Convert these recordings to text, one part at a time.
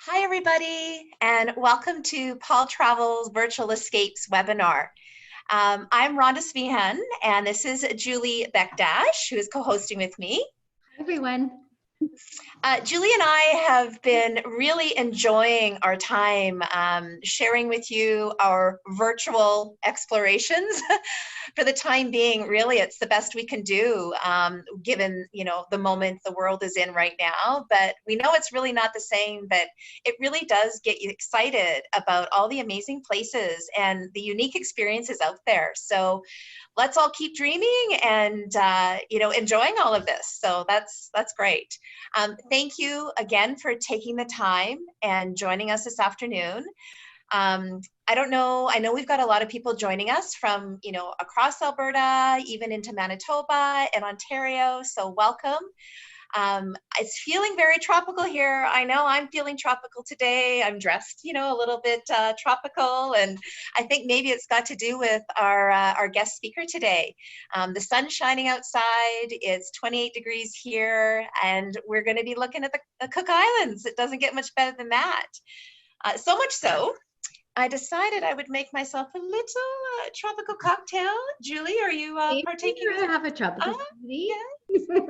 Hi, everybody, and welcome to Paul Travel's Virtual Escapes webinar. I'm Rhonda Svihan, and this is Julie Bekdash, who is co-hosting with me. Hi, everyone. Julie and I have been really enjoying our time sharing with you our virtual explorations. For the time being, really, it's the best we can do, given the moment the world is in right now. But we know it's really not the same. But it really does get you excited about all the amazing places and the unique experiences out there. So let's all keep dreaming and enjoying all of this. So that's great. Thank you again for taking the time and joining us this afternoon. I don't know, I know we've got a lot of people joining us from, across Alberta, even into Manitoba and Ontario, so welcome. It's feeling very tropical here. I know I'm feeling tropical today. I'm dressed, a little bit tropical, and I think maybe it's got to do with our guest speaker today. The sun's shining outside. It's 28 degrees here, and we're going to be looking at the Cook Islands. It doesn't get much better than that. So much so, I decided I would make myself a little tropical cocktail. Julie, are you partaking? I have a tropical yes.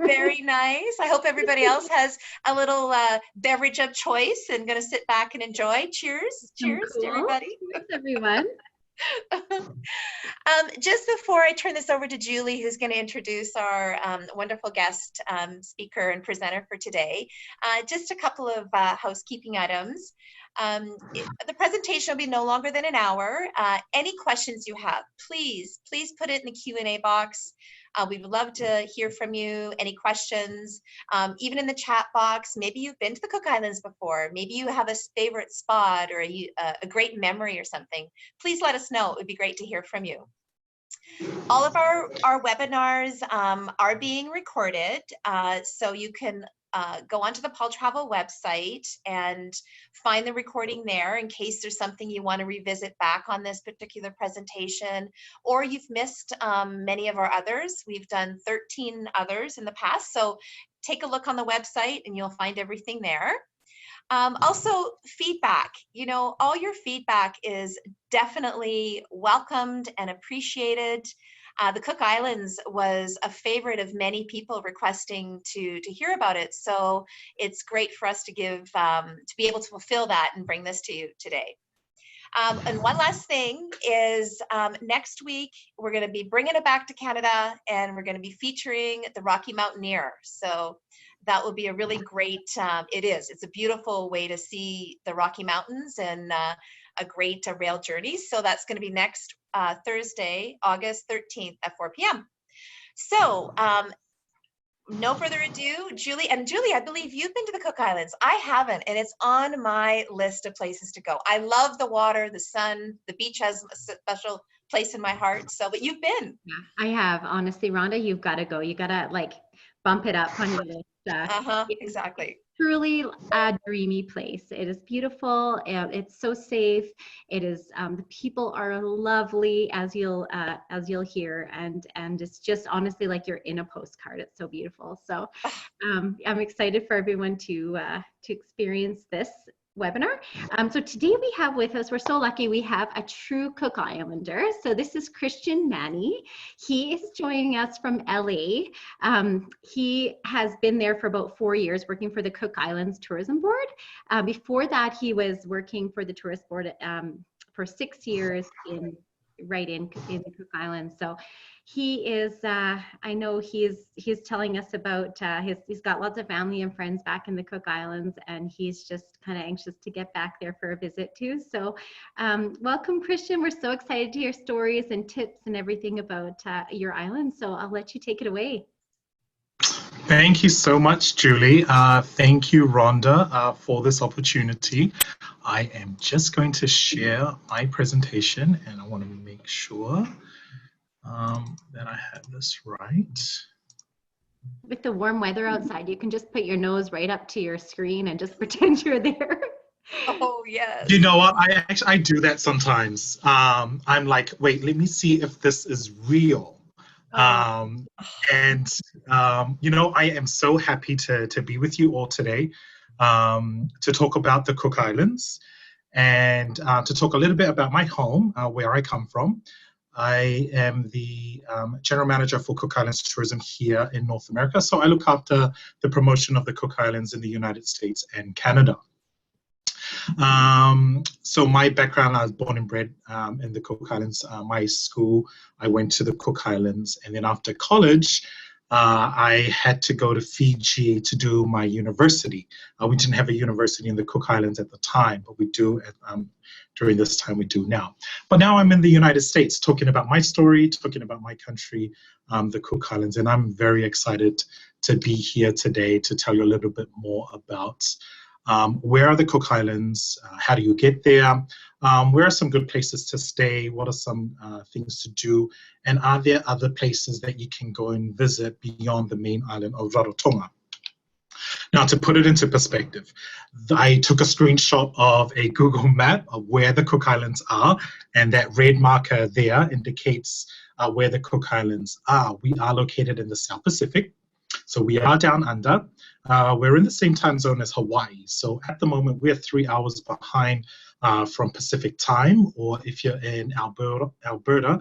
Very nice. I hope everybody else has a little beverage of choice and going to sit back and enjoy. Cheers. Cheers to everybody. Cheers, everyone. Just before I turn this over to Julie, who's going to introduce our wonderful guest speaker and presenter for today, just a couple of housekeeping items. The presentation will be no longer than an hour. Any questions you have, please put it in the Q&A box. We would love to hear from you, any questions, even in the chat box. Maybe you've been to the Cook Islands before. Maybe you have a favorite spot or a great memory or something. Please let us know. It would be great to hear from you. All of our webinars are being recorded, so you can go onto the Paul Travel website and find the recording there in case there's something you want to revisit back on this particular presentation, or you've missed many of our others. We've done 13 others in the past, so take a look on the website and you'll find everything there. Also, feedback. All your feedback is definitely welcomed and appreciated. The Cook Islands was a favorite of many people requesting to hear about it. So it's great for us to be able to fulfill that and bring this to you today. And one last thing is next week, we're going to be bringing it back to Canada, and we're going to be featuring the Rocky Mountaineer. So that will be a really great, it's a beautiful way to see the Rocky Mountains and a great rail journey. So that's going to be next Thursday, August 13th at 4 p.m. So no further ado, Julie, I believe you've been to the Cook Islands. I haven't, and it's on my list of places to go. I love the water, the sun, the beach has a special place in my heart. So, but you've been. Yeah, I have. Honestly, Rhonda, you've got to go. You got to bump it up on your list. Exactly. Truly a dreamy place. It is beautiful. It's so safe. It is. The people are lovely, as you'll hear, and it's just honestly like you're in a postcard. It's so beautiful. So I'm excited for everyone to experience this webinar. So today we have with us, we're so lucky, we have a true Cook Islander. So this is Christian Manny. He is joining us from LA. He has been there for about 4 years working for the Cook Islands Tourism Board. Before that, he was working for the Tourist Board for 6 years in the Cook Islands. So he is, I know he's telling us about, he's got lots of family and friends back in the Cook Islands, and he's just kind of anxious to get back there for a visit too. So welcome, Christian. We're so excited to hear stories and tips and everything about your island. So I'll let you take it away. Thank you so much, Julie. Thank you, Rhonda, for this opportunity. I am just going to share my presentation, and I want to make sure that I have this right. With the warm weather outside, you can just put your nose right up to your screen and just pretend you're there. Oh, yes. You know what? I do that sometimes. I'm like, wait, let me see if this is real. I am so happy to be with you all today. to talk about the Cook Islands and to talk a little bit about my home, where I come from. I am the General Manager for Cook Islands Tourism here in North America. So I look after the promotion of the Cook Islands in the United States and Canada. So my background, I was born and bred in the Cook Islands. My school, I went to the Cook Islands, and then after college, I had to go to Fiji to do my university. We didn't have a university in the Cook Islands at the time, but we do during this time, we do now. But now I'm in the United States talking about my story, talking about my country, the Cook Islands, and I'm very excited to be here today to tell you a little bit more about where are the Cook Islands, how do you get there, where are some good places to stay, what are some things to do, and are there other places that you can go and visit beyond the main island of Rarotonga. Now, to put it into perspective, I took a screenshot of a Google map of where the Cook Islands are, and that red marker there indicates where the Cook Islands are. We are located in the South Pacific, so we are down under. We're in the same time zone as Hawaii, so at the moment we're 3 hours behind from Pacific time, or if you're in Alberta,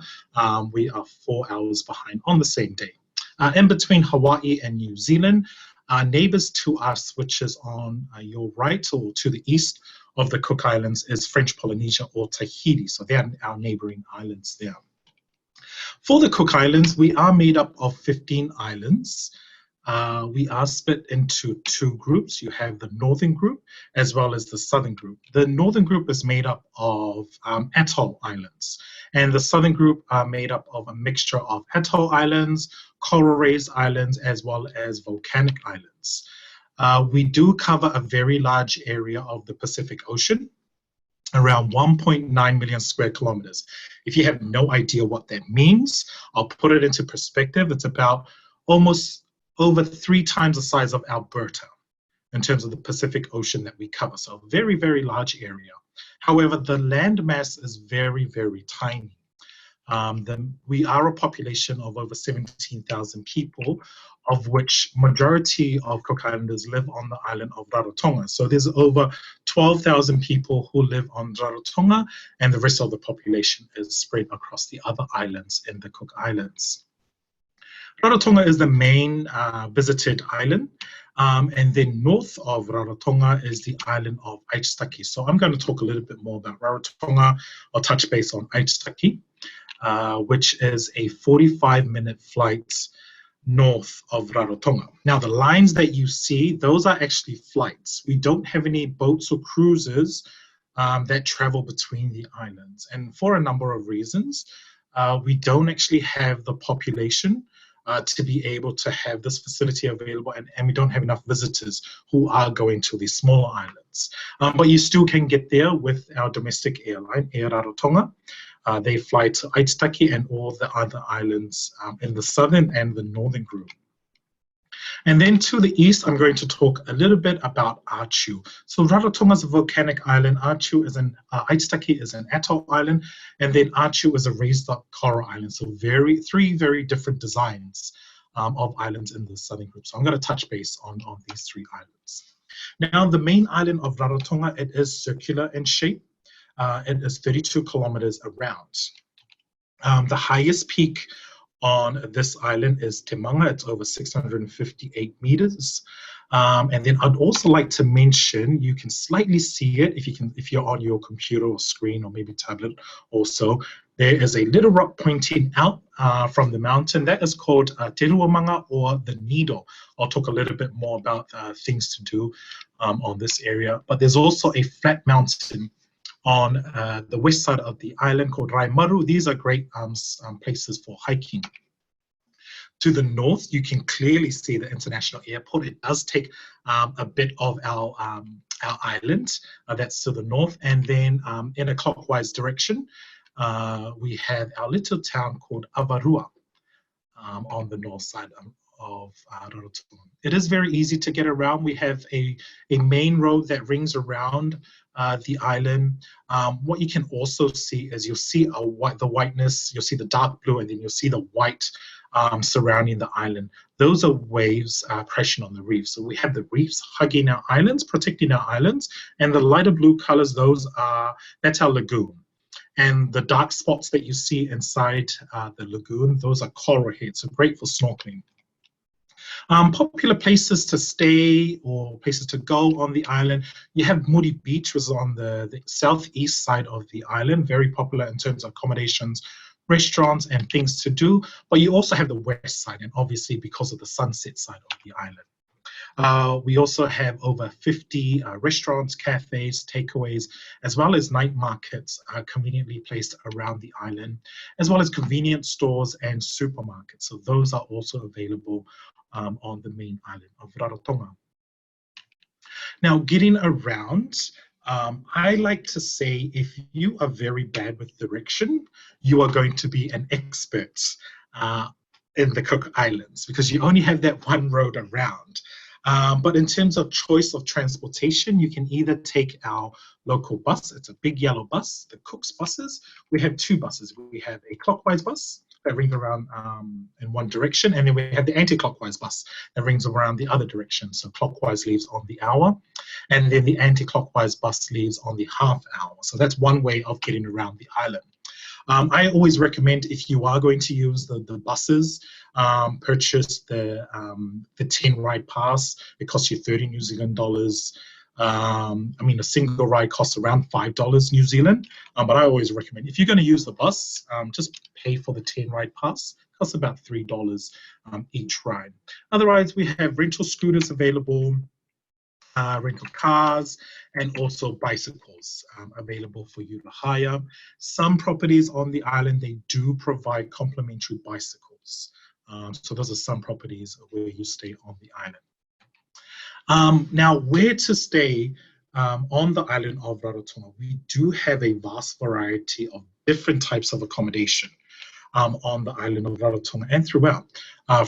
we are 4 hours behind on the same day. In between Hawaii and New Zealand, neighbors to us, which is on your right or to the east of the Cook Islands, is French Polynesia or Tahiti. So they're our neighboring islands there. For the Cook Islands, we are made up of 15 islands. We are split into two groups. You have the northern group as well as the southern group. The northern group is made up of atoll islands, and the southern group are made up of a mixture of atoll islands, coral raised islands, as well as volcanic islands. We do cover a very large area of the Pacific Ocean, around 1.9 million square kilometers. If you have no idea what that means, I'll put it into perspective. It's about almost over 3 times the size of Alberta in terms of the Pacific Ocean that we cover. So a very, very large area. However, the land mass is very, very tiny. We are a population of over 17,000 people, of which majority of Cook Islanders live on the island of Rarotonga. So there's over 12,000 people who live on Rarotonga, and the rest of the population is spread across the other islands in the Cook Islands. Rarotonga is the main visited island, and then north of Rarotonga is the island of Aitutaki. So I'm going to talk a little bit more about Rarotonga. I'll touch base on Aitutaki, which is a 45-minute flight north of Rarotonga. Now, the lines that you see, those are actually flights. We don't have any boats or cruises that travel between the islands. And for a number of reasons, we don't actually have the population to be able to have this facility available, and we don't have enough visitors who are going to these smaller islands. But you still can get there with our domestic airline, Air Rarotonga. They fly to Aitutaki and all the other islands in the southern and the northern group. And then to the east, I'm going to talk a little bit about Achu. So Rarotonga is a volcanic island. Aitutaki is an atoll island, and then Achu is a raised up coral island. So three very different designs of islands in the southern group. So I'm going to touch base on these 3 islands. Now, the main island of Rarotonga, it is circular in shape. It is 32 kilometers around. The highest peak on this island is Te Manga. It's over 658 meters. And then I'd also like to mention, you can slightly see it if you're on your computer or screen or maybe tablet also. There is a little rock pointing out from the mountain. That is called Te Ruamanga, or the Needle. I'll talk a little bit more about things to do on this area. But there's also a flat mountain on the west side of the island called Raimaru. These are great places for hiking. To the north, you can clearly see the international airport. It does take a bit of our island. That's to the north. And then in a clockwise direction, we have our little town called Avarua on the north side of Rarotonga. It is very easy to get around. We have a main road that rings around the island. What you can also see is you'll see the whiteness, you'll see the dark blue, and then you'll see the white surrounding the island. those are waves crashing on the reef. So we have the reefs hugging our islands, protecting our islands, and the lighter blue colors, that's our lagoon. And the dark spots that you see inside the lagoon, those are coral heads, so great for snorkeling. Popular places to stay or places to go on the island. You have Moody Beach, which is on the southeast side of the island, very popular in terms of accommodations, restaurants, and things to do. But you also have the west side, and obviously because of the sunset side of the island. We also have over 50 restaurants, cafes, takeaways, as well as night markets conveniently placed around the island, as well as convenience stores and supermarkets. So those are also available on the main island of Rarotonga. Now, getting around, I like to say if you are very bad with direction, you are going to be an expert in the Cook Islands because you only have that one road around. But in terms of choice of transportation, you can either take our local bus. It's a big yellow bus, the Cook's buses. We have two buses. We have a clockwise bus that rings around in one direction, and then we have the anti-clockwise bus that rings around the other direction. So clockwise leaves on the hour, and then the anti-clockwise bus leaves on the half hour. So that's one way of getting around the island. I always recommend if you are going to use the buses, purchase the 10 ride pass. It costs you 30 New Zealand dollars. I mean, a single ride costs around $5 New Zealand, but I always recommend if you're going to use the bus, just pay for the 10 ride pass. It costs about $3 each ride. Otherwise, we have rental scooters available, rental cars, and also bicycles available for you to hire. Some properties on the island, they do provide complimentary bicycles. So those are some properties where you stay on the island. Now, where to stay on the island of Rarotonga, we do have a vast variety of different types of accommodation on the island of Rarotonga and throughout.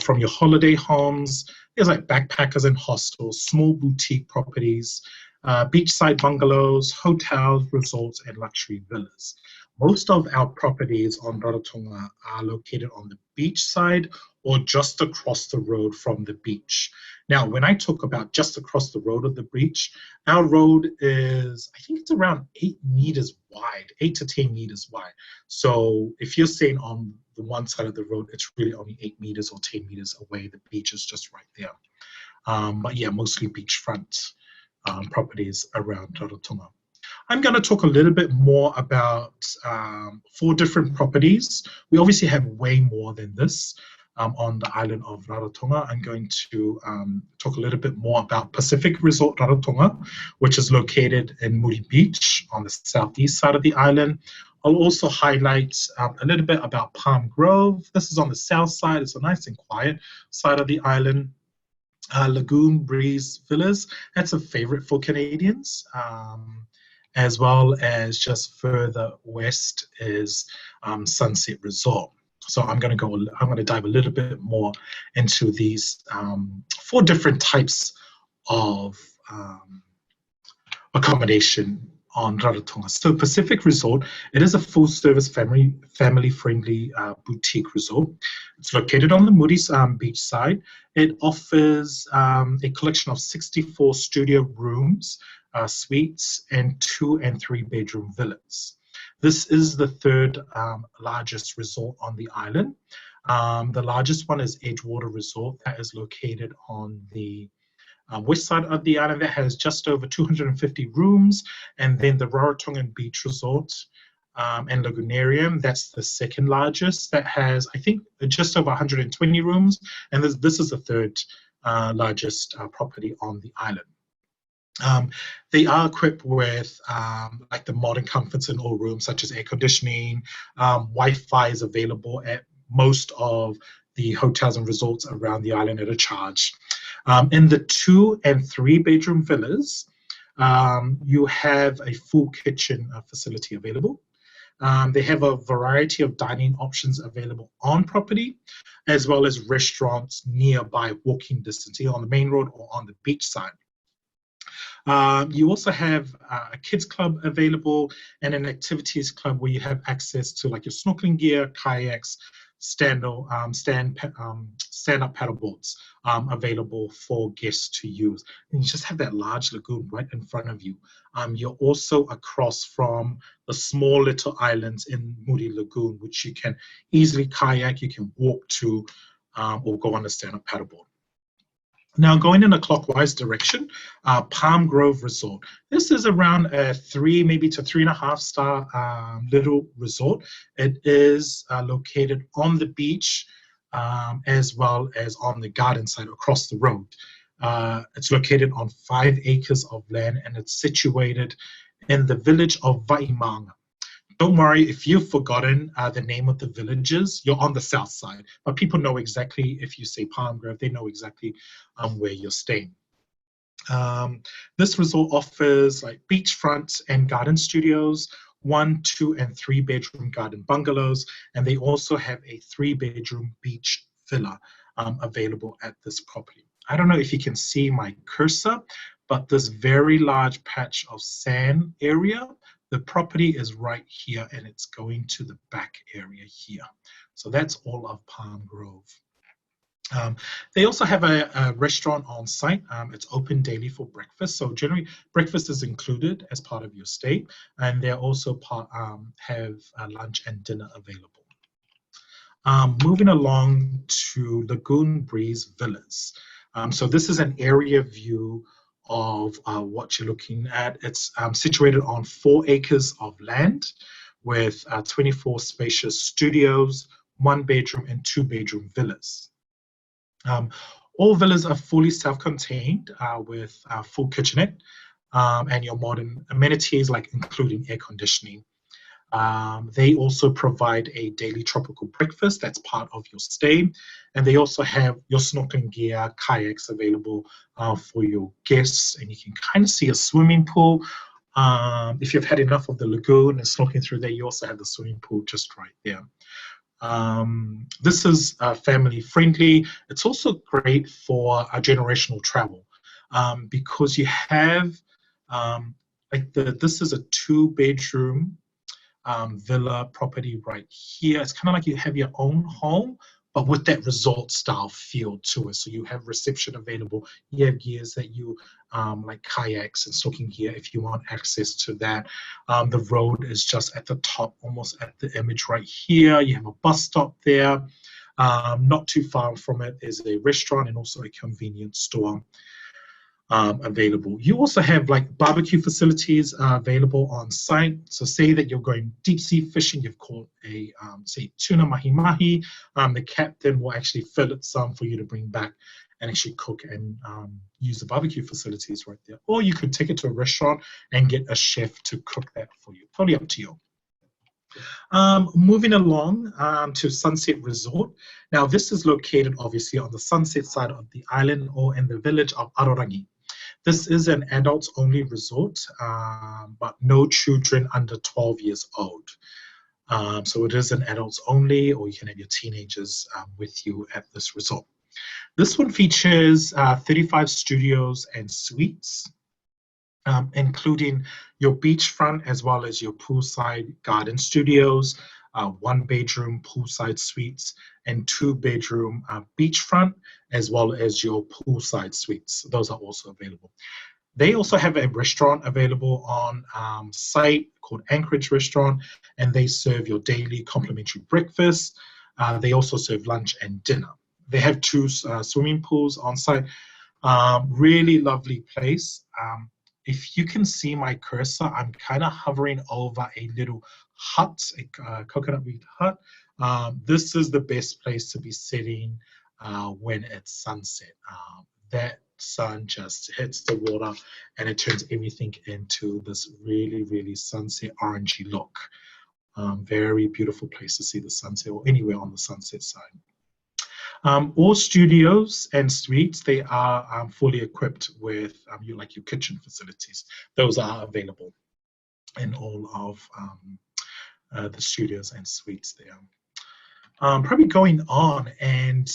From your holiday homes, there's like backpackers and hostels, small boutique properties, beachside bungalows, hotels, resorts, and luxury villas. Most of our properties on Rarotonga are located on the beach side or just across the road from the beach. Now, when I talk about just across the road of the beach, our road is, I think it's around 8 meters wide, 8 to 10 meters wide. So if you're staying on the one side of the road, it's really only 8 meters or 10 meters away. The beach is just right there. But yeah, mostly beachfront properties around Rarotonga. I'm going to talk a little bit more about 4 different properties. We obviously have way more than this on the island of Rarotonga. I'm going to talk a little bit more about Pacific Resort Rarotonga, which is located in Moody Beach on the southeast side of the island. I'll also highlight a little bit about Palm Grove. This is on the south side. It's a nice and quiet side of the island. Lagoon Breeze Villas, that's a favorite for Canadians. As well as just further west is Sunset Resort. So I'm going to dive a little bit more into these 4 different types of accommodation on Rarotonga. So Pacific Resort, it is a full-service family-friendly boutique resort. It's located on the Moody's beach side. It offers a collection of 64 studio rooms, suites, and 2 and 3 bedroom villas. This is the 3rd largest resort on the island. The largest one is Edgewater Resort, that is located on the west side of the island, that has just over 250 rooms, and then the Rarotongan Beach Resort and Lagoonarium, that's the 2nd largest, that has, I think, just over 120 rooms, and this is the 3rd largest property on the island. They are equipped with like the modern comforts in all rooms, such as air conditioning. Wi-Fi is available at most of the hotels and resorts around the island at a charge. In the 2 and 3 bedroom villas, you have a full kitchen facility available. They have a variety of dining options available on property, as well as restaurants nearby walking distance, either on the main road or on the beach side. You also have a kids club available and an activities club where you have access to like your snorkeling gear, kayaks, stand-up paddleboards available for guests to use. And you just have that large lagoon right in front of you. You're also across from the small little islands in Moody Lagoon, which you can easily kayak, you can walk to, or go on a stand-up paddleboard. Now, going in a clockwise direction, Palm Grove Resort. This is around a 3, maybe to 3.5 star little resort. It is located on the beach as well as on the garden side across the road. It's located on 5 acres of land, and it's situated in the village of Vaimanga. Don't worry if you've forgotten the name of the villages, you're on the south side. But people know exactly, if you say Palm Grove, they know exactly where you're staying. This resort offers like beachfront and garden studios, 1, 2, and 3 bedroom garden bungalows, and they also have a 3 bedroom beach villa available at this property. I don't know if you can see my cursor, but this very large patch of sand area, the property is right here, and it's going to the back area here. So that's all of Palm Grove. They also have a restaurant on site. It's open daily for breakfast. So generally, breakfast is included as part of your stay, and they also have lunch and dinner available. Moving along to Lagoon Breeze Villas. So this is an area view of what you're looking at. It's situated on 4 acres of land with 24 spacious studios, 1 bedroom and 2 bedroom villas. All villas are fully self-contained with full kitchenette and your modern amenities like including air conditioning. They also provide a daily tropical breakfast that's part of your stay, and they also have your snorkeling gear, kayaks available for your guests, and you can kind of see a swimming pool. If you've had enough of the lagoon and snorkeling through there, you also have the swimming pool just right there. This is family friendly. It's also great for generational travel because you have this is a 2 bedroom villa property right here. It's kind of like you have your own home, but with that resort style feel to it. So you have reception available. You have gears that you like kayaks and snorkeling gear if you want access to that. The road is just at the top, almost at the image right here. You have a bus stop there. Not too far from it is a restaurant and also a convenience store available. You also have like barbecue facilities available on site. So say that you're going deep sea fishing, you've caught a say tuna mahi mahi, the captain will actually fillet some for you to bring back and actually cook and use the barbecue facilities right there. Or you could take it to a restaurant and get a chef to cook that for you. Totally up to you. Moving along to Sunset Resort. Now this is located obviously on the sunset side of the island or in the village of Arorangi. This is an adults-only resort, but no children under 12 years old. So it is an adults-only, or you can have your teenagers with you at this resort. This one features 35 studios and suites, including your beachfront as well as your poolside garden studios, 1 bedroom poolside suites, and 2 bedroom beachfront, as well as your poolside suites. Those are also available. They also have a restaurant available on site called Anchorage Restaurant, and they serve your daily complimentary breakfast. They also serve lunch and dinner. They have 2 swimming pools on site. Really lovely place. If you can see my cursor, I'm kind of hovering over a little hut, a coconut reed hut. This is the best place to be sitting when it's sunset. That sun just hits the water and it turns everything into this really, really sunset orangey look. Very beautiful place to see the sunset or anywhere on the sunset side. All studios and suites, they are fully equipped with your kitchen facilities. Those are available in all of the studios and suites there. Probably going on, and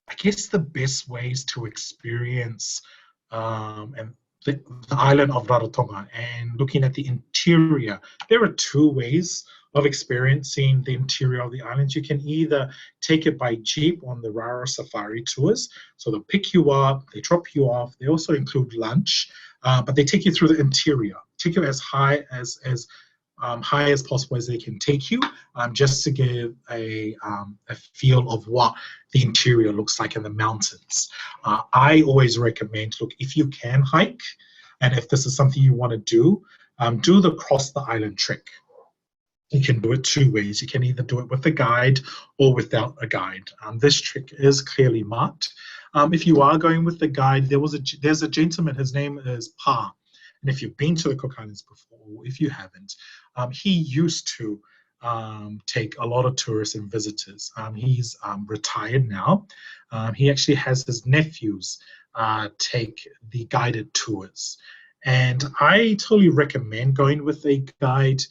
I guess the best ways to experience and the island of Rarotonga and looking at the interior. There are two ways of experiencing the interior of the island. You can either take it by jeep on the Rara Safari tours. So they'll pick you up, they drop you off. They also include lunch, but they take you through the interior, take you as high as possible as they can take you, just to give a feel of what the interior looks like in the mountains. I always recommend, look, if you can hike, and if this is something you want to do the cross the island trick. You can do it two ways. You can either do it with a guide or without a guide. This trick is clearly marked. If you are going with the guide, there's a gentleman, his name is Pa. And if you've been to the Cook Islands before, or if you haven't, he used to take a lot of tourists and visitors. He's retired now. He actually has his nephews take the guided tours. And I totally recommend going with a guide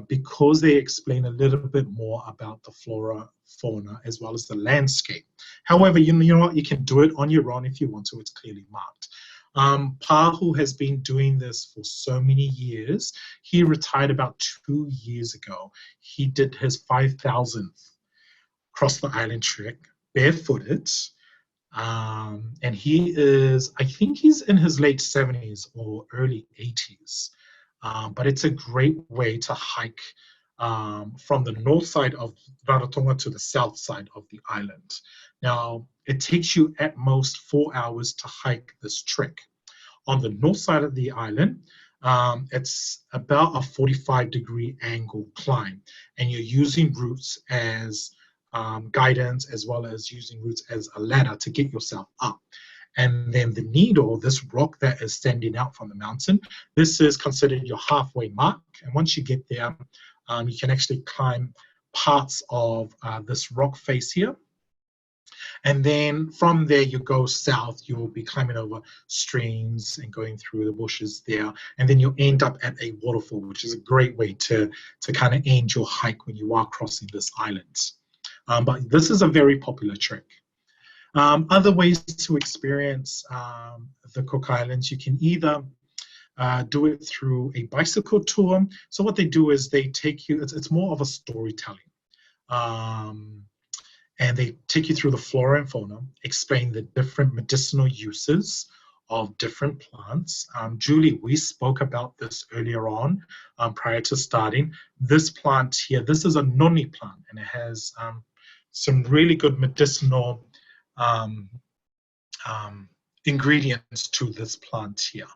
because they explain a little bit more about the flora, fauna, as well as the landscape. However, you know what, you can do it on your own if you want to. It's clearly marked. Pa, who has been doing this for so many years, he retired about 2 years ago. He did his 5,000th cross the island trek barefooted. And he is, I think he's in his late 70s or early 80s. But it's a great way to hike from the north side of Rarotonga to the south side of the island. Now, it takes you at most 4 hours to hike this trek. On the north side of the island, it's about a 45-degree angle climb, and you're using routes as guidance, as well as using routes as a ladder to get yourself up. And then the needle, this rock that is standing out from the mountain, this is considered your halfway mark. And once you get there, you can actually climb parts of this rock face here. And then from there, you go south, you will be climbing over streams and going through the bushes there. And then you'll end up at a waterfall, which is a great way to kind of end your hike when you are crossing this island. But this is a very popular trek. Other ways to experience the Cook Islands, you can either do it through a bicycle tour. So what they do is they take you, it's more of a storytelling. And they take you through the flora and fauna, explain the different medicinal uses of different plants. Julie, we spoke about this earlier on prior to starting. This plant here, this is a noni plant, and it has some really good medicinal ingredients to this plant here.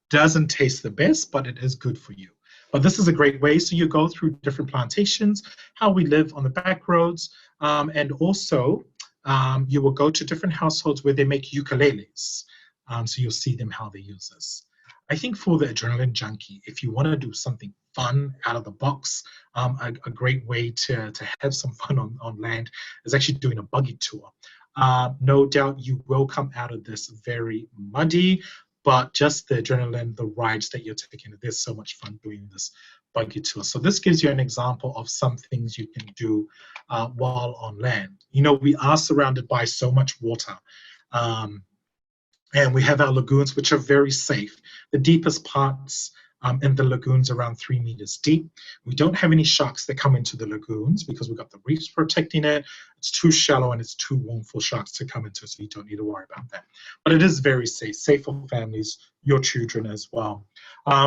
Doesn't taste the best, but it is good for you. But this is a great way. So you go through different plantations, how we live on the back roads, and also you will go to different households where they make ukuleles. So you'll see them how they use this. I think for the adrenaline junkie, if you want to do something fun out of the box, a great way to have some fun on land is actually doing a buggy tour. No doubt you will come out of this very muddy, but just the adrenaline, the rides that you're taking, there's so much fun doing this buggy tour. So this gives you an example of some things you can do while on land. You know, we are surrounded by so much water. And we have our lagoons, which are very safe. The deepest parts in the lagoons around 3 meters deep. We don't have any sharks that come into the lagoons because we've got the reefs protecting it. It's too shallow and it's too warm for sharks to come into, so you don't need to worry about that. But it is very safe for families, your children as well.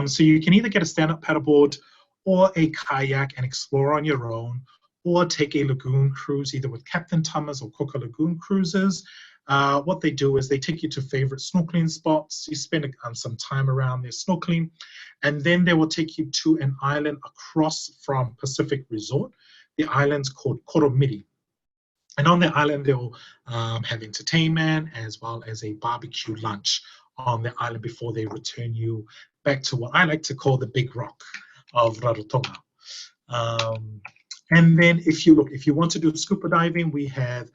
So you can either get a stand-up paddleboard or a kayak and explore on your own, or take a lagoon cruise, either with Captain Thomas or Coca Lagoon Cruises. What they do is they take you to favorite snorkeling spots. You spend some time around there snorkeling, and then they will take you to an island across from Pacific Resort. The island's called Koromiri. And on the island, they'll have entertainment as well as a barbecue lunch on the island before they return you back to what I like to call the big rock of Rarotonga. And then if you want to do scuba diving, we have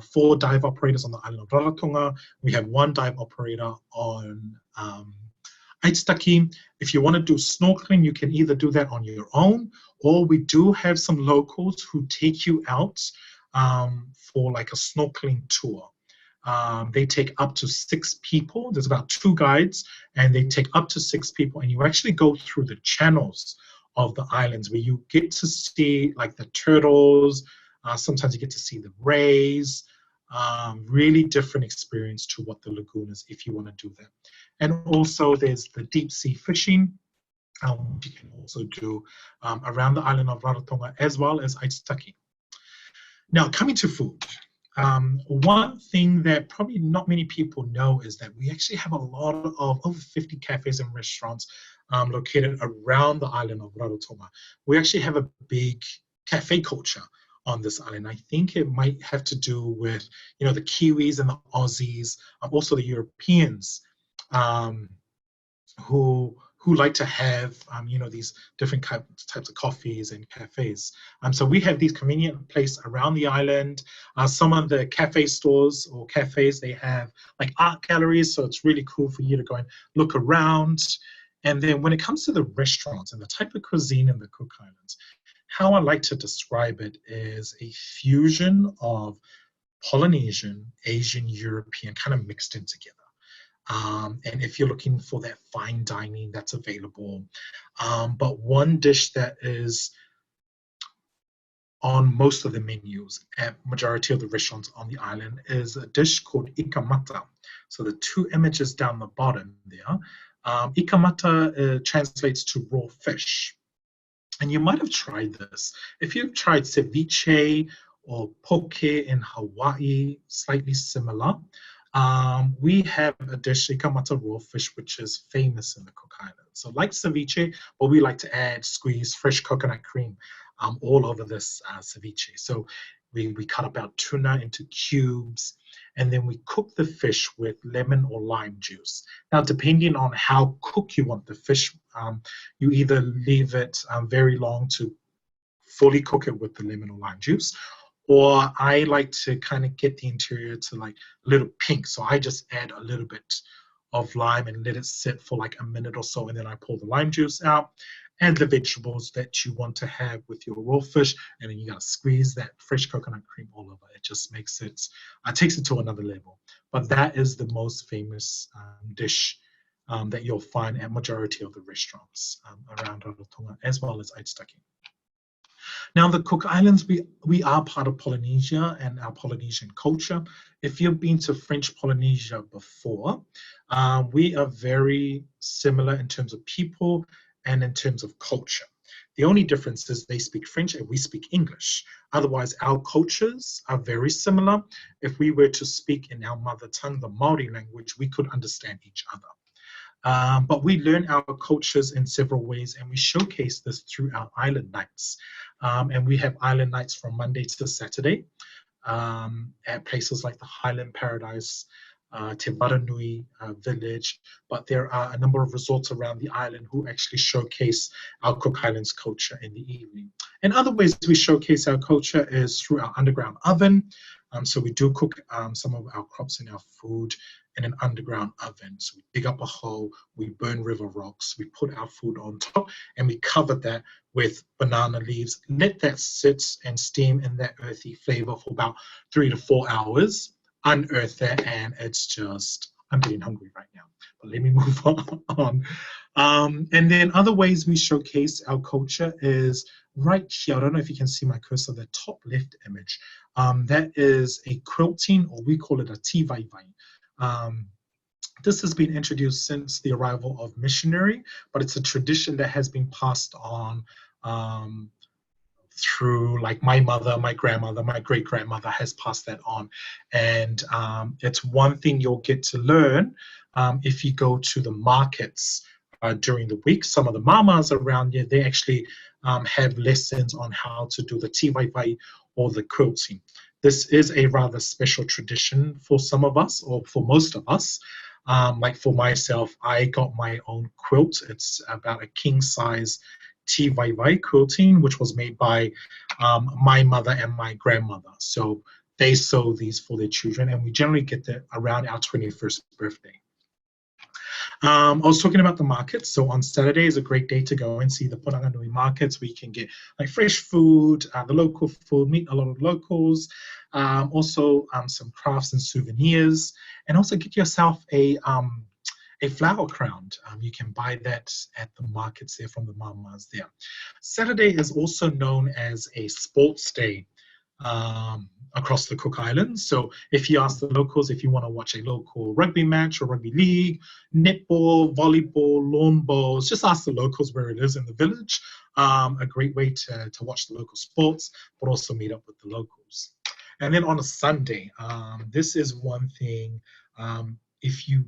4 dive operators on the island of Rarotonga. We have 1 dive operator on Aitutaki. If you want to do snorkeling, you can either do that on your own, or we do have some locals who take you out for like a snorkeling tour. They take up to 6 people. There's about 2 guides, and they take up to 6 people, and you actually go through the channels of the islands where you get to see like the turtles. Sometimes you get to see the rays. Really different experience to what the lagoon is if you want to do that. And also there's the deep sea fishing, you can also do around the island of Rarotonga as well as Aitutaki. Now, coming to food, one thing that probably not many people know is that we actually have a lot of over 50 cafes and restaurants located around the island of Rarotonga. We actually have a big cafe culture on this island. I think it might have to do with, you know, the Kiwis and the Aussies, also the Europeans, who like to have you know, these different types of coffees and cafes. So we have these convenient places around the island. Some of the cafe stores or cafes, they have like art galleries, so it's really cool for you to go and look around. And then when it comes to the restaurants and the type of cuisine in the Cook Islands, how I like to describe it is a fusion of Polynesian, Asian, European, kind of mixed in together. And if you're looking for that fine dining, that's available. But one dish that is on most of the menus at majority of the restaurants on the island is a dish called ikamata. So the 2 images down the bottom there, ikamata translates to raw fish. And you might have tried this. If you've tried ceviche or poke in Hawaii, slightly similar, we have a dish, ikamata raw fish, which is famous in the Cook Islands. So like ceviche, but we like to add squeezed fresh coconut cream all over this ceviche. So we cut up our tuna into cubes, and then we cook the fish with lemon or lime juice. Now, depending on how cooked you want the fish, you either leave it very long to fully cook it with the lemon or lime juice, or I like to kind of get the interior to like a little pink. So I just add a little bit of lime and let it sit for like a minute or so, and then I pull the lime juice out and the vegetables that you want to have with your raw fish, and then you gotta squeeze that fresh coconut cream all over. It just makes it, takes it to another level. But that is the most famous dish that you'll find at majority of the restaurants around Rarotonga, as well as Aitutaki. Now, the Cook Islands, we are part of Polynesia and our Polynesian culture. If you've been to French Polynesia before, we are very similar in terms of people and in terms of culture. The only difference is they speak French and we speak English. Otherwise, our cultures are very similar. If we were to speak in our mother tongue, the Maori language, we could understand each other. But we learn our cultures in several ways, and we showcase this through our island nights. And we have island nights from Monday to Saturday at places like the Highland Paradise, Te Waranui village, but there are a number of resorts around the island who actually showcase our Cook Islands culture in the evening. And other ways we showcase our culture is through our underground oven. So we do cook some of our crops and our food in an underground oven. So we dig up a hole, we burn river rocks, we put our food on top, and we cover that with banana leaves, let that sit and steam in that earthy flavor for about 3 to 4 hours, unearth that, and it's just, I'm getting hungry right now, but let me move on. And then other ways we showcase our culture is right here. I don't know if you can see my cursor, the top left image. That is a quilting, or we call it a tivaivai. This has been introduced since the arrival of missionary, but it's a tradition that has been passed on through, like, my mother, my grandmother, my great-grandmother has passed that on. And it's one thing you'll get to learn if you go to the markets during the week. Some of the mamas around here, they actually have lessons on how to do the tivaivai or the quilting. This is a rather special tradition for some of us, or for most of us. Like for myself, I got my own quilt. It's about a king-size tivaivai quilting, which was made by my mother and my grandmother. So they sew these for their children, and we generally get that around our 21st birthday. I was talking about the markets. So on Saturday is a great day to go and see the Poranganui markets where you can get like fresh food, the local food, meet a lot of locals, also some crafts and souvenirs, and also get yourself a flower crown. You can buy that at the markets there from the mamas there. Saturday is also known as a sports day across the Cook Islands. So if you ask the locals if you want to watch a local rugby match or rugby league, netball, volleyball, lawn bowls, just ask the locals where it is in the village. A great way to watch the local sports, but also meet up with the locals. And then on a Sunday, this is one thing, if you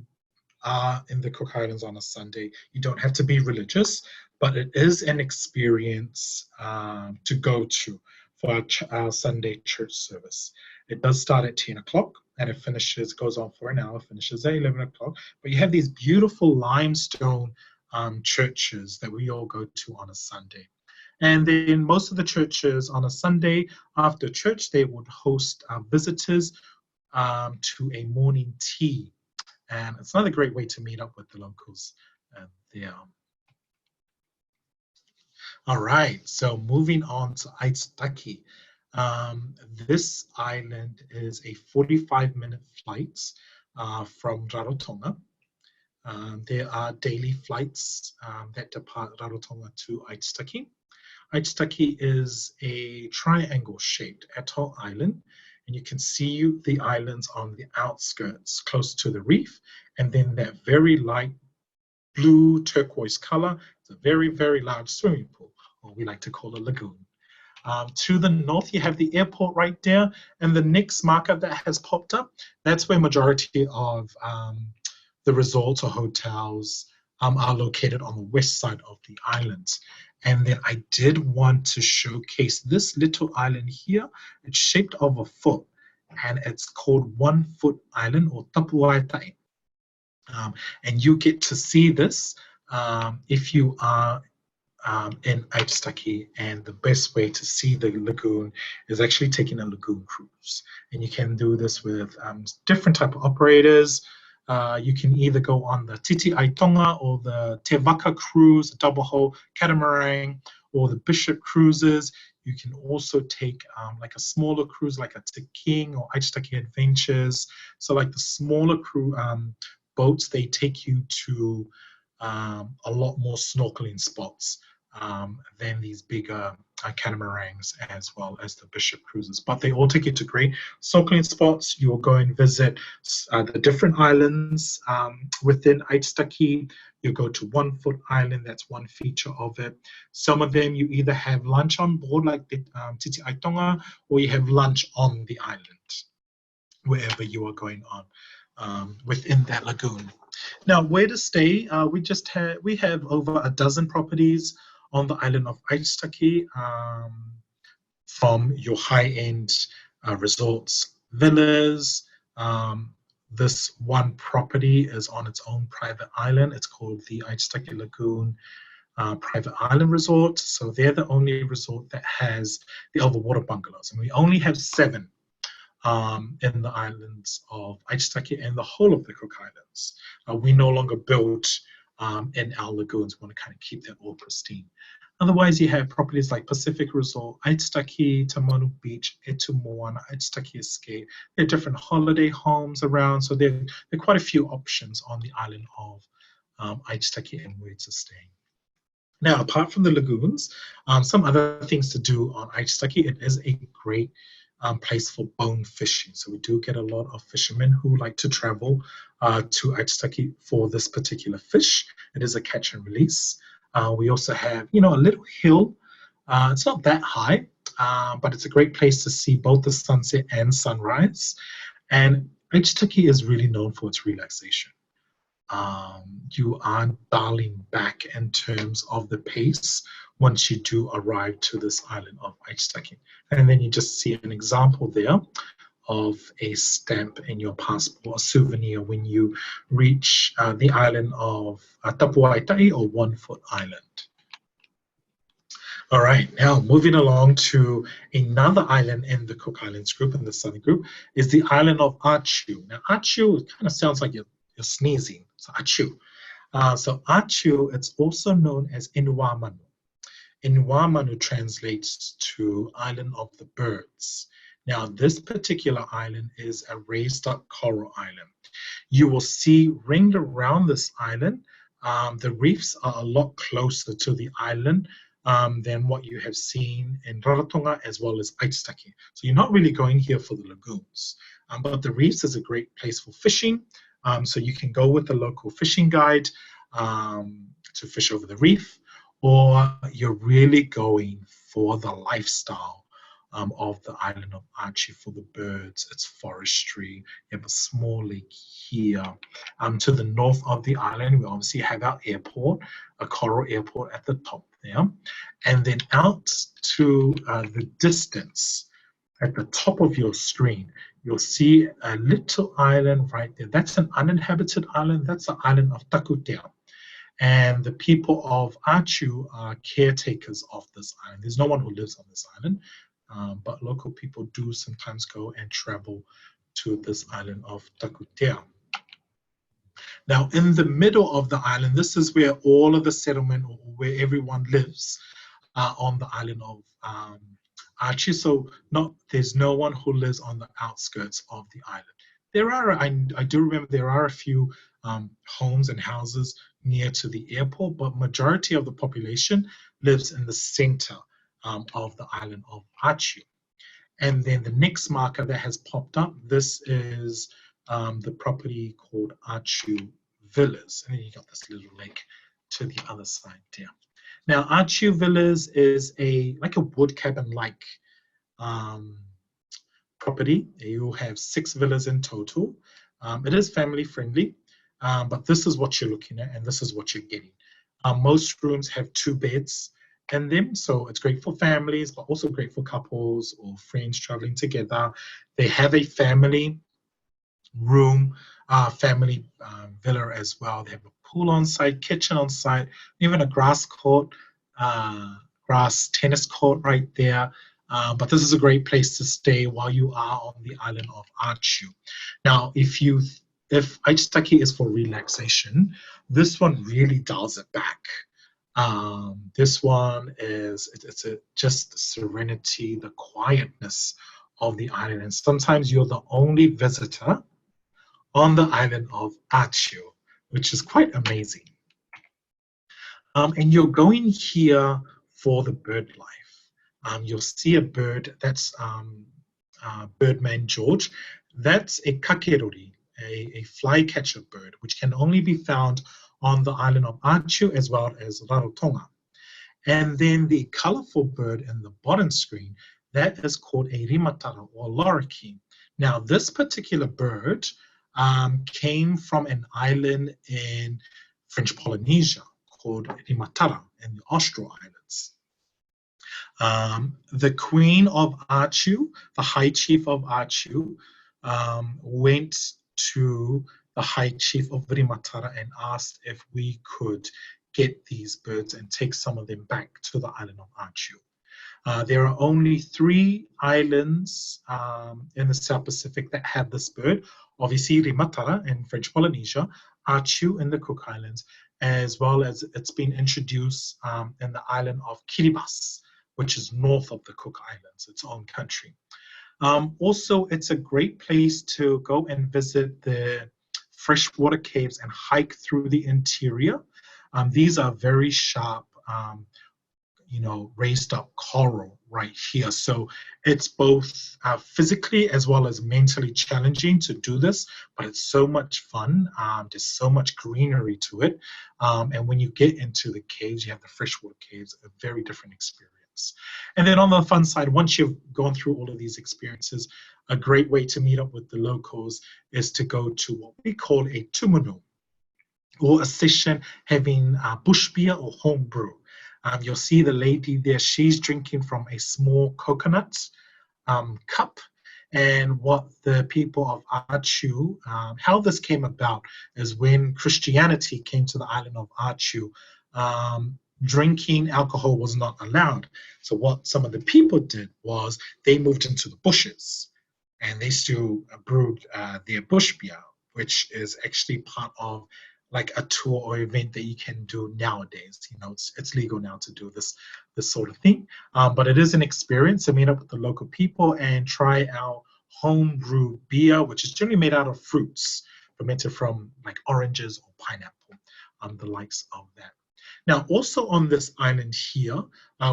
are in the Cook Islands on a Sunday, you don't have to be religious, but it is an experience to go to for our Sunday church service. It does start at 10 o'clock and it goes on for an hour, finishes at 11 o'clock. But you have these beautiful limestone churches that we all go to on a Sunday. And then most of the churches on a Sunday after church, they would host visitors to a morning tea. And it's another great way to meet up with the locals there. All right, so moving on to Aitutaki. This island is a 45-minute flight from Rarotonga. There are daily flights that depart Rarotonga to Aitutaki. Aitutaki is a triangle-shaped atoll island, and you can see the islands on the outskirts, close to the reef, and then that very light blue turquoise color. It's a very, very large swimming pool, or we like to call a lagoon. To the north, you have the airport right there, and the next marker that has popped up, that's where majority of the resorts or hotels are located on the west side of the island. And then I did want to showcase this little island here. It's shaped of a foot, and it's called 1 Foot Island, or Tapuaitai. And you get to see this if you are in Aitutaki, and the best way to see the lagoon is actually taking a lagoon cruise. And you can do this with different type of operators. You can either go on the Titi Aitonga or the Te Waka cruise, a double hull catamaran, or the Bishop cruises. You can also take like a smaller cruise like a Te King or Aitutaki Adventures. So like the smaller boats, they take you to a lot more snorkeling spots than these bigger catamarans, as well as the Bishop cruises. But they all take you to great snorkeling spots. You'll go and visit the different islands within Aitutaki. You go to 1 Foot Island, that's one feature of it. Some of them you either have lunch on board, like the Titi Aitonga, or you have lunch on the island, wherever you are going on within that lagoon. Now, where to stay? We have over a dozen properties on the island of Aitutaki, from your high-end resorts, villas. This one property is on its own private island. It's called the Aitutaki Lagoon Private Island Resort. So they're the only resort that has the overwater bungalows, and we only have 7 in the islands of Aitutaki and the whole of the Cook Islands. We no longer build in our lagoons. We want to kind of keep that all pristine. Otherwise, you have properties like Pacific Resort, Aitutaki, Tamanu Beach, Etumoana, Aitutaki Escape. There are different holiday homes around, so there are quite a few options on the island of Aitutaki and where to stay. Now, apart from the lagoons, some other things to do on Aitutaki. It is a great place for bone fishing. So we do get a lot of fishermen who like to travel to Aitutaki for this particular fish. It is a catch and release. We also have, a little hill. It's not that high, but it's a great place to see both the sunset and sunrise. And Aitutaki is really known for its relaxation. You aren't dialing back in terms of the pace once you do arrive to this island of Aitutaki. And then you just see an example there of a stamp in your passport, a souvenir, when you reach the island of Tapuaitai, or 1 Foot Island. All right, now moving along to another island in the Cook Islands group, in the Southern group, is the island of Achu. Now, Achu kind of sounds like you're sneezing. So Achu. So Achu, it's also known as Inuamanu. Inuamanu translates to island of the birds. Now, this particular island is a raised up coral island. You will see ringed around this island, the reefs are a lot closer to the island than what you have seen in Rarotonga as well as Aitutaki. So you're not really going here for the lagoons, but the reefs is a great place for fishing. So you can go with a local fishing guide to fish over the reef, or you're really going for the lifestyle of the island of Achi for the birds, its forestry. You have a small lake here. To the north of the island, we obviously have our airport, a coral airport at the top there. And then out to the distance, at the top of your screen, you'll see a little island right there. That's an uninhabited island. That's the island of Takutea. And the people of Achu are caretakers of this island. There's no one who lives on this island, but local people do sometimes go and travel to this island of Takutea. Now, in the middle of the island, this is where all of the settlement, or where everyone lives on the island of Achi. So there's no one who lives on the outskirts of the island. There are, I do remember there are a few homes and houses near to the airport, but majority of the population lives in the center of the island of Achi. And then the next marker that has popped up, this is the property called Achu Villas. And then you got this little lake to the other side there. Now, Achu Villas is like a wood cabin-like property. You have 6 villas in total. It is family friendly, but this is what you're looking at and this is what you're getting. Most rooms have 2 beds in them, so it's great for families, but also great for couples or friends traveling together. They have a family room, family villa as well. They have a pool on site, kitchen on site, even a grass tennis court right there. But this is a great place to stay while you are on the island of Achu. Now, if Aitutaki is for relaxation, this one really dials it back. This one it's just serenity, the quietness of the island. And sometimes you're the only visitor on the island of Achu, which is quite amazing. And you're going here for the bird life. You'll see a bird, that's Birdman George. That's a kakerori, a flycatcher bird, which can only be found on the island of Achu as well as Rarotonga. And then the colorful bird in the bottom screen, that is called a rimatara or lorikeet. Now, this particular bird came from an island in French Polynesia called Rimatara in the Austral Islands. The queen of Achu, the high chief of Achu, went to the high chief of Rimatara and asked if we could get these birds and take some of them back to the island of Achu. There are only 3 islands in the South Pacific that have this bird. Obviously, Rimatara in French Polynesia, Achu in the Cook Islands, as well as it's been introduced in the island of Kiribati, which is north of the Cook Islands, its own country. Also, it's a great place to go and visit the freshwater caves and hike through the interior. These are very sharp, raised up coral right here. So it's both physically as well as mentally challenging to do this, but it's so much fun. There's so much greenery to it. And when you get into the caves, you have the freshwater caves, a very different experience. And then on the fun side, once you've gone through all of these experiences, a great way to meet up with the locals is to go to what we call a tumunu, or a session having bush beer or home brew. You'll see the lady there, she's drinking from a small coconut cup. And what the people of Achu, how this came about is when Christianity came to the island of Achu, drinking alcohol was not allowed. So what some of the people did was they moved into the bushes and they still brewed their bush beer, which is actually part of like a tour or event that you can do nowadays. You know, it's legal now to do this sort of thing. But it is an experience to meet up with the local people and try our home brew beer, which is generally made out of fruits fermented from like oranges or pineapple, the likes of that. Now, also on this island here,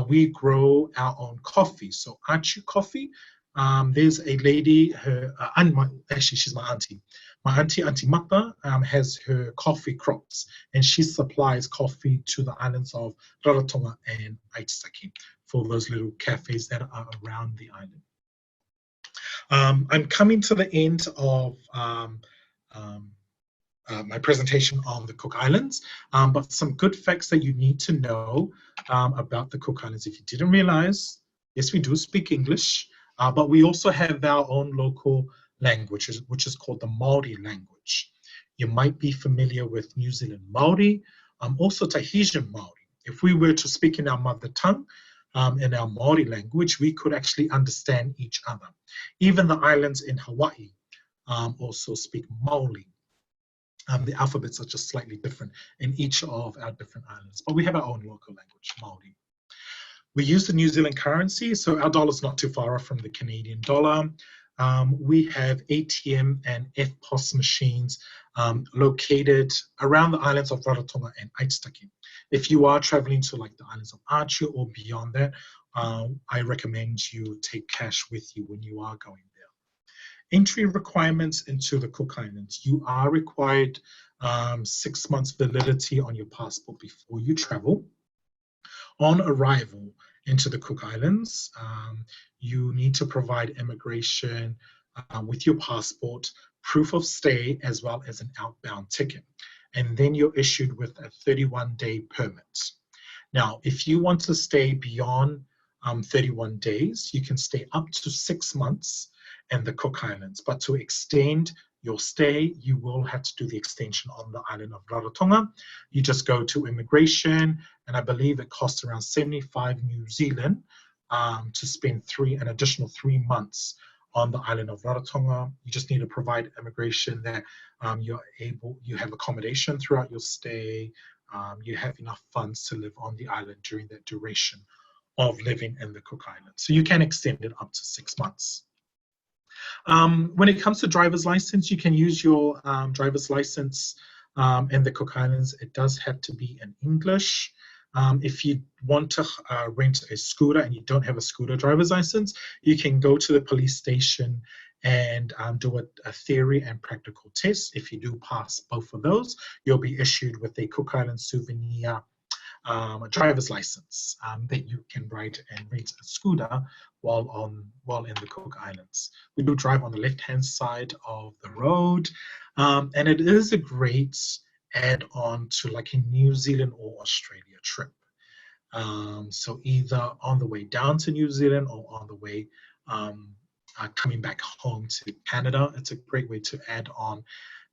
we grow our own coffee. So Achu coffee, there's a lady, actually she's my auntie. My Auntie Mata, has her coffee crops, and she supplies coffee to the islands of Rarotonga and Aitutaki for those little cafes that are around the island. I'm coming to the end of my presentation on the Cook Islands, but some good facts that you need to know about the Cook Islands. If you didn't realize, yes, we do speak English, but we also have our own local language, which is called the Maori language. You might be familiar with New Zealand Maori, also Tahitian Maori. If we were to speak in our mother tongue, in our Maori language, we could actually understand each other. Even the islands in Hawaii also speak Maoli. The alphabets are just slightly different in each of our different islands, but we have our own local language, Maori. We use the New Zealand currency, so our dollar is not too far off from the Canadian dollar. We have ATM and EFTPOS machines located around the islands of Rarotonga and Aitutaki. If you are traveling to like the islands of Achu or beyond that, I recommend you take cash with you when you are going there. Entry requirements into the Cook Islands. You are required 6 months validity on your passport before you travel. On arrival into the Cook Islands, you need to provide immigration with your passport, proof of stay, as well as an outbound ticket. And then you're issued with a 31-day permit. Now, if you want to stay beyond 31 days, you can stay up to 6 months in the Cook Islands. But to extend your stay, you will have to do the extension on the island of Rarotonga. You just go to immigration, and I believe it costs around 75 New Zealand to spend an additional 3 months on the island of Rarotonga. You just need to provide immigration that you have accommodation throughout your stay, you have enough funds to live on the island during that duration of living in the Cook Islands. So you can extend it up to 6 months. When it comes to driver's license, you can use your driver's license in the Cook Islands. It does have to be in English. If you want to rent a scooter and you don't have a scooter driver's license, you can go to the police station and do a theory and practical test. If you do pass both of those, you'll be issued with a Cook Island souvenir a driver's license that you can ride and rent a scooter while in the Cook Islands. We do drive on the left-hand side of the road, and it is a great add-on to like a New Zealand or Australia trip. So either on the way down to New Zealand or on the way coming back home to Canada, it's a great way to add on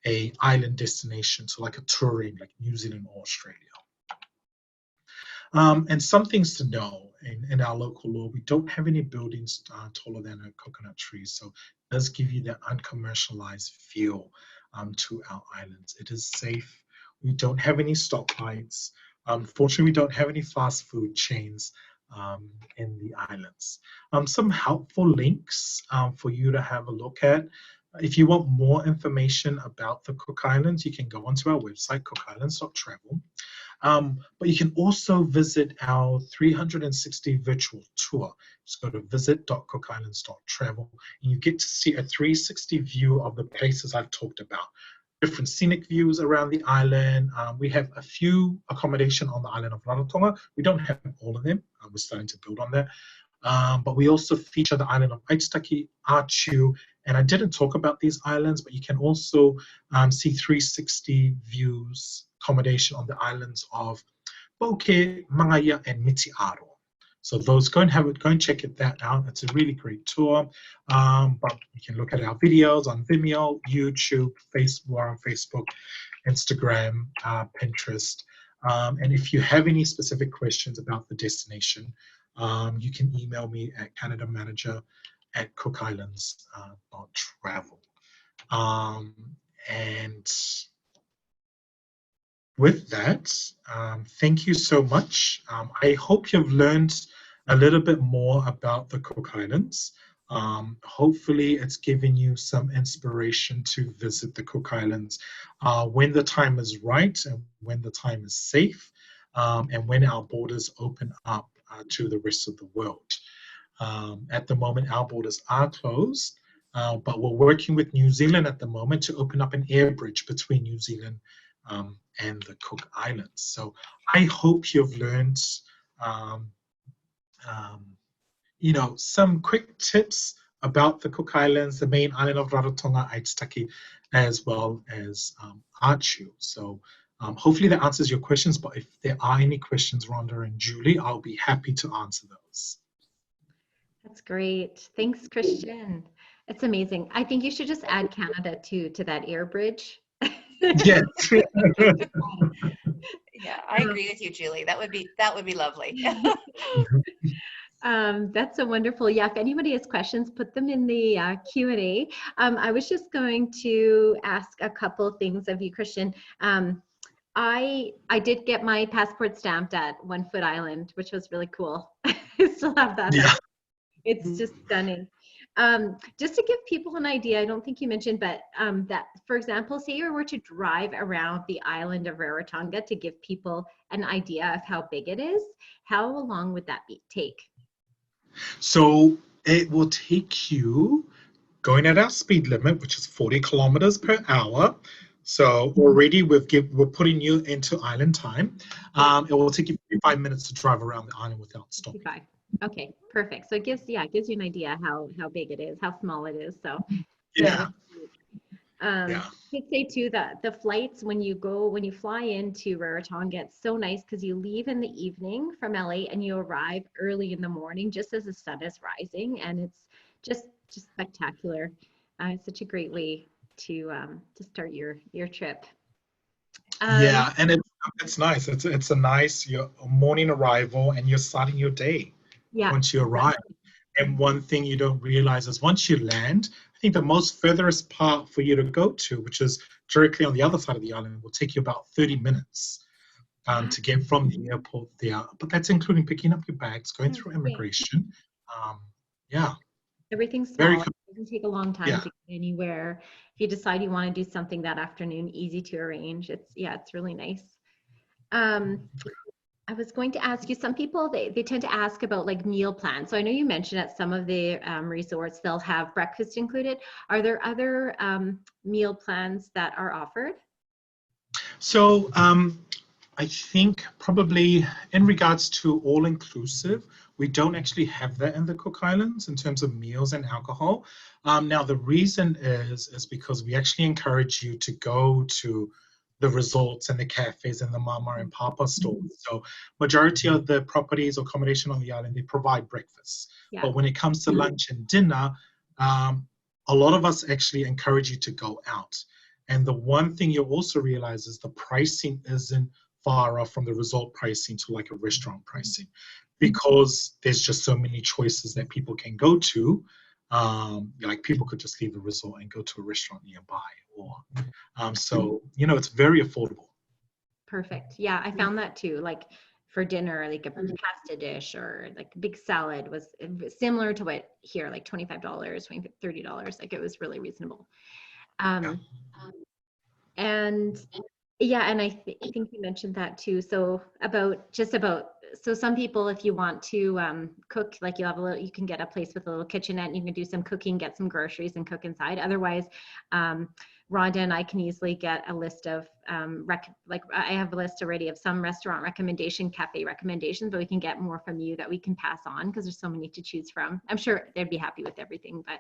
a island destination to like a touring like New Zealand or Australia. And some things to know in our local law, we don't have any buildings taller than a coconut tree. So it does give you that uncommercialized feel to our islands. It is safe. We don't have any stoplights. Unfortunately, we don't have any fast food chains in the islands. Some helpful links for you to have a look at. If you want more information about the Cook Islands, you can go onto our website, cookislands.travel. But you can also visit our 360 virtual tour. Just go to visit.cookislands.travel and you get to see a 360 view of the places I've talked about. Different scenic views around the island. We have a few accommodation on the island of Rarotonga. We don't have all of them. We're starting to build on that. But we also feature the island of Aitutaki, Achu, and I didn't talk about these islands, but you can also see 360 views accommodation on the islands of Boke, Mangaya, and Mitiaro. So those, go and check that out. It's a really great tour. But you can look at our videos on Vimeo, YouTube, Facebook, Instagram, Pinterest. And if you have any specific questions about the destination, you can email me at canadamanager@cookislands.travel. And with that, thank you so much. I hope you've learned a little bit more about the Cook Islands. Hopefully, it's given you some inspiration to visit the Cook Islands when the time is right and when the time is safe, and when our borders open up to the rest of the world. At the moment, our borders are closed, but we're working with New Zealand at the moment to open up an air bridge between New Zealand and the Cook Islands. So I hope you've learned, um, um, some quick tips about the Cook Islands, the main island of Rarotonga, Aitutaki, as well as Achu. So hopefully that answers your questions, but if there are any questions, Rhonda and Julie, I'll be happy to answer those. That's great. Thanks, Christian. It's amazing. I think you should just add Canada to that air bridge. Yes. Yeah, I agree with you, Julie. That would be lovely. That's so wonderful. Yeah, if anybody has questions, put them in the Q&A. I was just going to ask a couple things of you, Christian. I did get my passport stamped at One Foot Island, which was really cool. I still have that. Yeah. It's just stunning. Just to give people an idea, I don't think you mentioned, but that, for example, say you were to drive around the island of Rarotonga to give people an idea of how big it is, how long would that take? So it will take you going at our speed limit, which is 40 kilometers per hour. So already we're putting you into island time. It will take you 45 minutes to drive around the island without stopping. 55. Okay, perfect. So it gives you an idea how big it is, how small it is. So Yeah. I could say too that the flights when you fly into Rarotonga, it's so nice because you leave in the evening from LA and you arrive early in the morning just as the sun is rising, and it's just spectacular. It's such a great way to start your trip. Yeah, and it's nice. It's a nice your morning arrival, and you're starting your day once you arrive. And one thing you don't realize is once you land, I think the most furthest part for you to go to, which is directly on the other side of the island, will take you about 30 minutes to get from the airport there. But that's including picking up your bags, going through immigration. Yeah. Everything's Very small. It doesn't take a long time to get anywhere. If you decide you want to do something that afternoon, easy to arrange. It's really nice. I was going to ask you, some people, they tend to ask about like meal plans. So I know you mentioned at some of the resorts, they'll have breakfast included. Are there other meal plans that are offered? So I think probably in regards to all-inclusive, we don't actually have that in the Cook Islands in terms of meals and alcohol. Now, the reason is because we actually encourage you to go to the resorts and the cafes and the mama and papa stores. So majority of the properties or accommodation on the island, they provide breakfast. Yeah. But when it comes to lunch and dinner, a lot of us actually encourage you to go out. And the one thing you'll also realize is the pricing isn't far off from the resort pricing to like a restaurant pricing, because there's just so many choices that people can go to. Like people could just leave the resort and go to a restaurant nearby, or so it's very affordable. Perfect. Yeah, I found that too. Like for dinner, like a pasta dish or like a big salad was similar to what here, like $25, $30. Like it was really reasonable. And I think you mentioned that too. So so some people, if you want to cook, like you can get a place with a little kitchenette and you can do some cooking, get some groceries and cook inside. Otherwise, Rhonda and I can easily get a list of, I have a list already of some restaurant cafe recommendations, but we can get more from you that we can pass on because there's so many to choose from. I'm sure they'd be happy with everything, but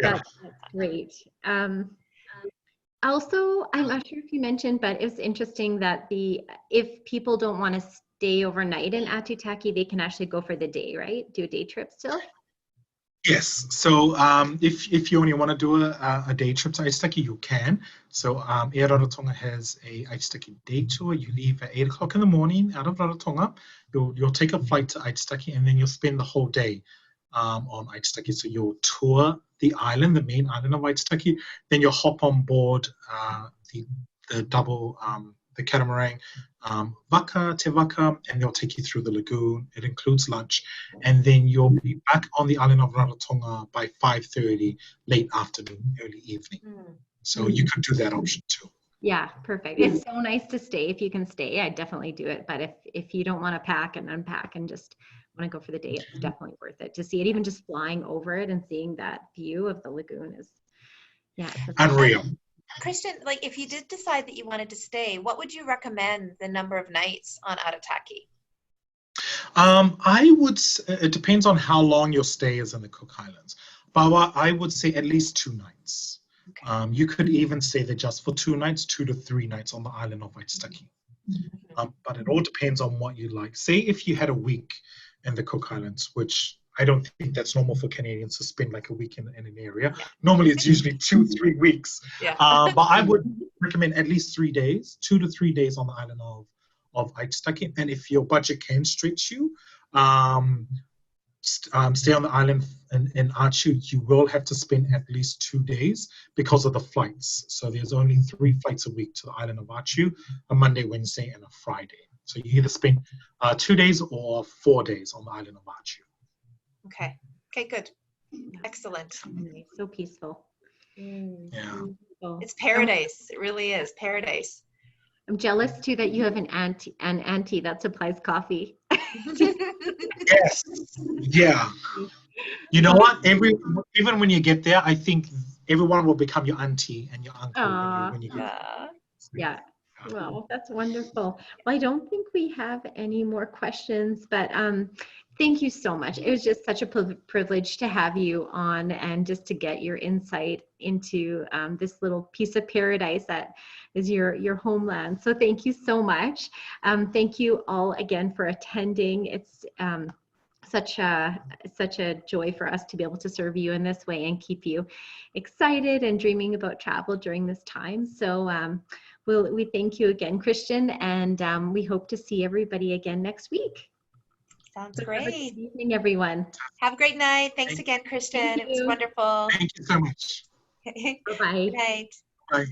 that's great. Also, I'm not sure if you mentioned, but it's interesting that if people don't want to stay overnight in Aitutaki, they can actually go for the day, right? Do a day trip still? Yes. So if you only want to do a day trip to Aitutaki, you can. So Air Rarotonga has a Aitutaki day tour. You leave at 8 o'clock in the morning out of Rarotonga. You'll take a flight to Aitutaki, and then you'll spend the whole day on Aitutaki. So you'll tour the island, the main island of Aitutaki. Then you'll hop on board the double, the catamaran, Waka, Te Waka, and they'll take you through the lagoon. It includes lunch, and then you'll be back on the island of Rarotonga by 5:30, late afternoon, early evening. So you could do that option too. Yeah, perfect. It's so nice to stay. If you can stay, I'd definitely do it. But if you don't want to pack and unpack and just want to go for the day, it's definitely worth it to see it. Even just flying over it and seeing that view of the lagoon is, yeah, it's Unreal. Christian, like if you did decide that you wanted to stay, what would you recommend the number of nights on Aitutaki? It depends on how long your stay is in the Cook Islands, but I would say at least 2 nights. Okay. You could even stay there just for 2 nights, 2 to 3 nights on the island of Aitutaki. But it all depends on what you like. Say if you had a week in the Cook Islands, which I don't think that's normal for Canadians to spend like a week in an area. Yeah. Normally it's usually 2-3 weeks. Yeah. But I would recommend at least 3 days, 2 to 3 days on the island of Aitutaki. And if your budget can stretch you, stay on the island in Achu. You will have to spend at least 2 days because of the flights. So there's only 3 flights a week to the island of Achu, a Monday, Wednesday, and a Friday. So you either spend 2 days or 4 days on the island of Achu. Okay. Okay, good. Excellent. so peaceful. Yeah. It's paradise. It really is paradise. I'm jealous too that you have an auntie that supplies coffee. Yes. Yeah. You know what? Even when you get there, I think everyone will become your auntie and your uncle when you get there. Yeah. Well, that's wonderful. Well, I don't think we have any more questions, but thank you so much. It was just such a privilege to have you on and just to get your insight into this little piece of paradise that is your homeland. So thank you so much. Thank you all again for attending. It's such a joy for us to be able to serve you in this way and keep you excited and dreaming about travel during this time. So we thank you again, Christian, and we hope to see everybody again next week. Sounds Have a great. good evening, everyone. Have a great night. Thanks again, Christian. It was wonderful. Thank you so much. Bye-bye. Good night. Bye.